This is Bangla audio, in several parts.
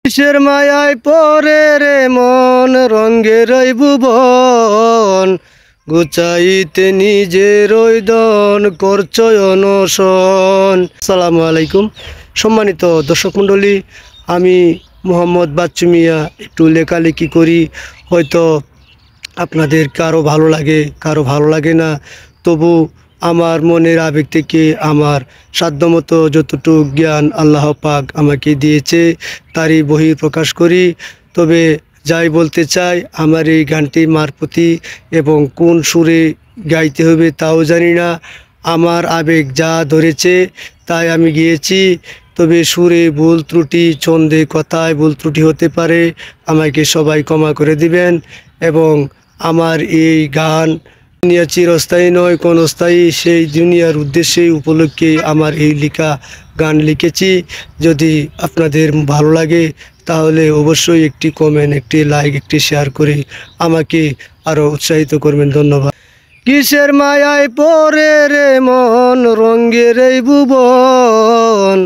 কিসের মায়ায় পরে রে মন রঙ্গের এই ভুবন, গুচাইতে নিজের দন করছ অনশন। আসসালামু আলাইকুম সম্মানিত দর্শক মণ্ডলী, আমি মোহাম্মদ বাচ্চু মিয়া একটু লেখালেখি করি। হয়তো আপনাদের কারো ভালো লাগে, কারো ভালো লাগে না, তবু আমার মনের আবেগ থেকে আমার সাধ্যমতো যতটুকু জ্ঞান আল্লাহ পাক আমাকে দিয়েছে তারই বহিঃপ্রকাশ করি। তবে যাই বলতে চাই, আমার এই গানটি মারফতি এবং কোন সুরে গাইতে হবে তাও জানি না। আমার আবেগ যা ধরেছে তাই আমি গিয়েছি। তবে সুরে ভুল ত্রুটি, ছন্দে কথায় ভুল ত্রুটি হতে পারে, আমাকে সবাই ক্ষমা করে দিবেন। এবং আমার এই গান দুনিয়া চিরস্থায়ী নয়, ক্ষণস্থায়ী, সেই দুনিয়ার উদ্দেশ্যে উপলক্ষে আমার এই লেখা গান লিখেছি। যদি আপনাদের ভালো লাগে তাহলে অবশ্যই একটি কমেন্ট, একটি লাইক, একটি শেয়ার করে আমাকে আরও উৎসাহিত করবেন। ধন্যবাদ। কিসের মায়ায় পরে রে মন রঙ্গের এই ভুবন,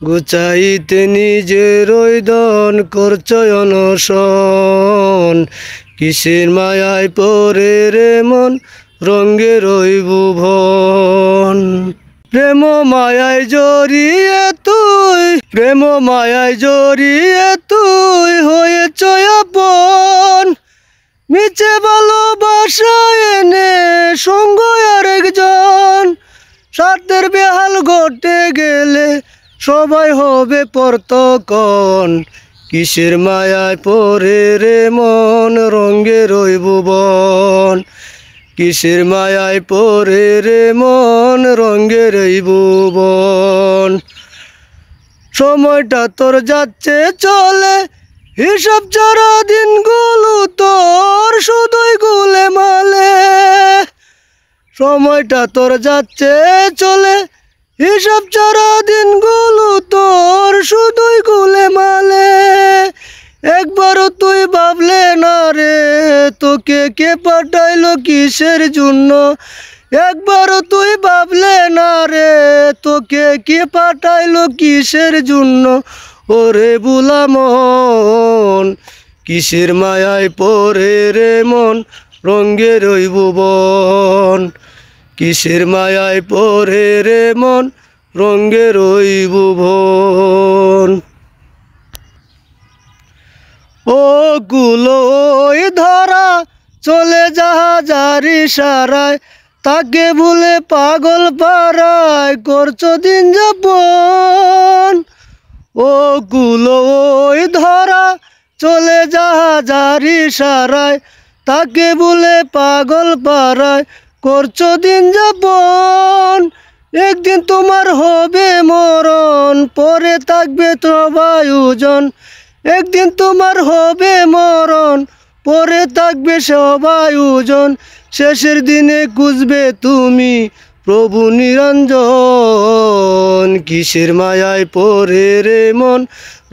গুচাইতে নিজের দন করছ অনশন। কিসের মায়ায় পরে রে মন রঙ্গের ওই ভুবন, প্রেম মায়ায় জড়িয়ে তুই, প্রেম মায়ায় জড়িয়ে তুই হয়েছ আপন। মিছে ভালোবাসা এনে সঙ্গ আরেকজন, স্বার্থের বেহাল ঘটে গেলে সবাই হবে পরতকন। কিসের মায়ায় পরে রে মন রঙ্গের ওই ভুবন, কিসের মায়ায় পরে রে মন রঙ্গের এই ভুবন। সময়টা তোর যাচ্ছে চলে, হিসাব ছাড়া দিনগুলো তোর শুধুই গুলে মালে। সময়টা তোর যাচ্ছে চলে, হিসাব ছাড়া দিনগুলো তোর শুধুই গুলে মালে। একবারও তুই ভাবলে না রে তোকে কে পাঠাইলো কিসের জন্য, একবারও তুই ভাবলে না রে তোকে কে পাঠাইলো কিসের জন্য। ওরে বুলা মন, কিসের মায়ায় পরে রে মন রঙ্গের ওই ভুবন, কিসের মায়ায় পরে রে মন রঙ্গের ওই ভুবন। ও গুলো ওই ধরা চলে জাহাজার ইশারায়, তাকে ভুলে পাগল পাড়ায় করছো দিন যাপন। ও গুলো ওই ধরা চলে জাহাজার ইশারায়, তাকে ভুলে পাগল পাড়ায় করছো দিন যাপন। একদিন তোমার হবে মরণ, পরে থাকবে সবাই ওজন। একদিন তোমার হবে মরণ, পরে থাকবে সবাই ওজন। শেষের দিনে খুঁজবে তুমি প্রভু নিরঞ্জন। কিসের মায়ায় পরে রে মন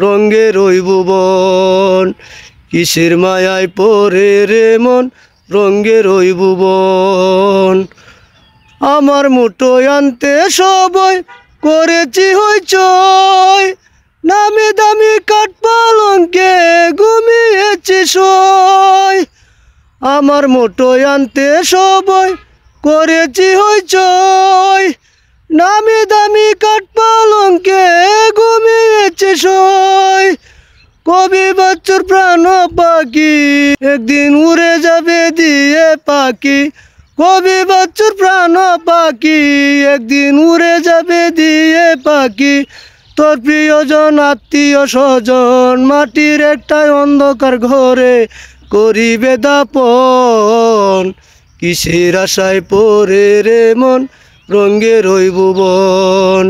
রঙ্গের ওই ভুবন, কিসের মায়ায় পরে রে মন রঙ্গের ওই ভুবন। আমার মুঠোয় আনতে সবই করেছি হইচই, নামি দামি কাঠ পালঙ্কে ঘুমিয়েছি সই। আমার মুঠোয় আনতে সবই করেছি হইচই, নামি দামি কাঠ পালঙ্কে ঘুমিয়েছি সই। কবি বাচ্চুর প্রাণ পাখি একদিন উড়ে যাবে দিয়ে পাখি, কবি বাচ্চুর প্রাণ পাখি একদিন উড়ে যাবে দিয়ে পাখি। তোর প্রিয়জন আত্মীয় স্বজন মাটির একটাই অন্ধকার ঘরে করিবে দাপন। কিসের আশায় পরে রে মন রঙ্গের ওই ভুবন,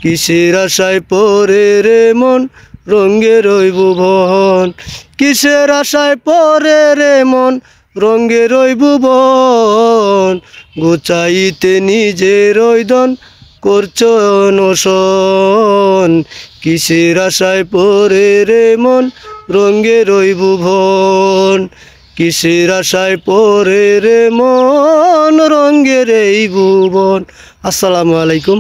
কিসের আশায় পরে রে মন রঙ্গের ওই ভুবন, কিসের আশায় পরে রে মন রঙ্গের ওই ভুবন। গুচাইতে নিজের দন করছো অনশন। কিসের আশায় পরে রে মন রঙ্গের ওই ভুবন, কিসের আশায় পরে রে মন রঙ্গের এই ভুবন। আসসালামু আলাইকুম।